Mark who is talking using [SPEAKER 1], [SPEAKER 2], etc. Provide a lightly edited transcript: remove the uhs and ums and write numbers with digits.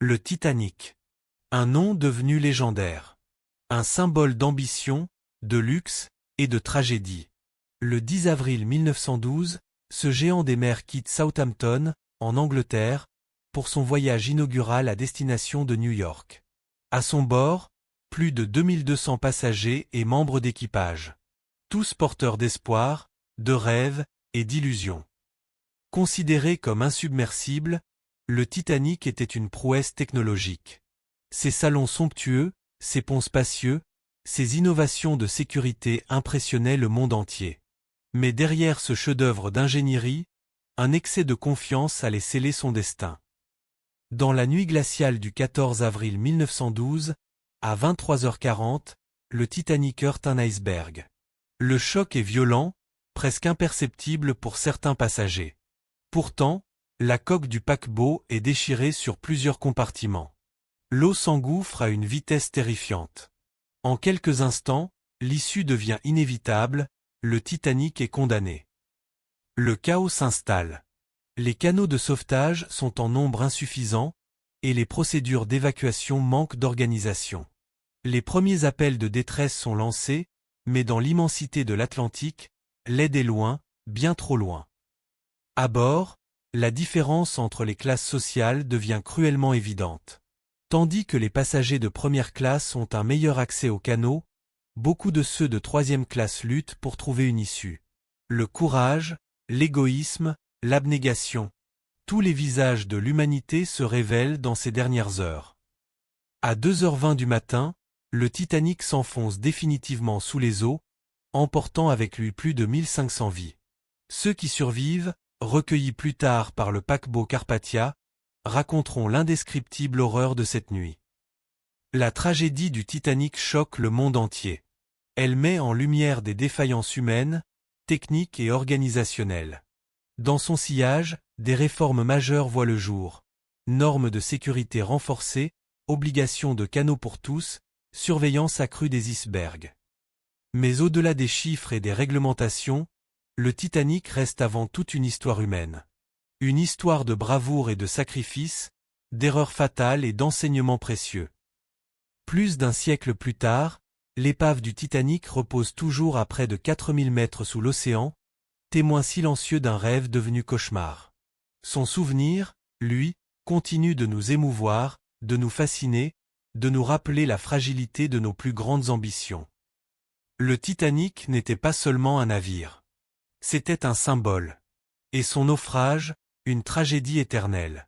[SPEAKER 1] Le Titanic. Un nom devenu légendaire. Un symbole d'ambition, de luxe et de tragédie. Le 10 avril 1912, ce géant des mers quitte Southampton, en Angleterre, pour son voyage inaugural à destination de New York. À son bord, plus de 2200 passagers et membres d'équipage. Tous porteurs d'espoir, de rêves et d'illusions. Considéré comme insubmersible, le Titanic était une prouesse technologique. Ses salons somptueux, ses ponts spacieux, ses innovations de sécurité impressionnaient le monde entier. Mais derrière ce chef-d'œuvre d'ingénierie, un excès de confiance allait sceller son destin. Dans la nuit glaciale du 14 avril 1912, à 23h40, le Titanic heurte un iceberg. Le choc est violent, presque imperceptible pour certains passagers. Pourtant, la coque du paquebot est déchirée sur plusieurs compartiments. L'eau s'engouffre à une vitesse terrifiante. En quelques instants, l'issue devient inévitable, le Titanic est condamné. Le chaos s'installe. Les canaux de sauvetage sont en nombre insuffisant, et les procédures d'évacuation manquent d'organisation. Les premiers appels de détresse sont lancés, mais dans l'immensité de l'Atlantique, l'aide est loin, bien trop loin. À bord, la différence entre les classes sociales devient cruellement évidente. Tandis que les passagers de première classe ont un meilleur accès aux canaux, beaucoup de ceux de troisième classe luttent pour trouver une issue. Le courage, l'égoïsme, l'abnégation. Tous les visages de l'humanité se révèlent dans ces dernières heures. À 2h20 du matin, le Titanic s'enfonce définitivement sous les eaux, emportant avec lui plus de 1500 vies. Ceux qui survivent, recueillis plus tard par le paquebot Carpathia, raconteront l'indescriptible horreur de cette nuit. La tragédie du Titanic choque le monde entier. Elle met en lumière des défaillances humaines, techniques et organisationnelles. Dans son sillage, des réformes majeures voient le jour. Normes de sécurité renforcées, obligation de canaux pour tous, surveillance accrue des icebergs. Mais au-delà des chiffres et des réglementations, le Titanic reste avant tout une histoire humaine. Une histoire de bravoure et de sacrifice, d'erreurs fatales et d'enseignements précieux. Plus d'un siècle plus tard, l'épave du Titanic repose toujours à près de 4000 mètres sous l'océan, témoin silencieux d'un rêve devenu cauchemar. Son souvenir, lui, continue de nous émouvoir, de nous fasciner, de nous rappeler la fragilité de nos plus grandes ambitions. Le Titanic n'était pas seulement un navire. C'était un symbole. Et son naufrage, une tragédie éternelle.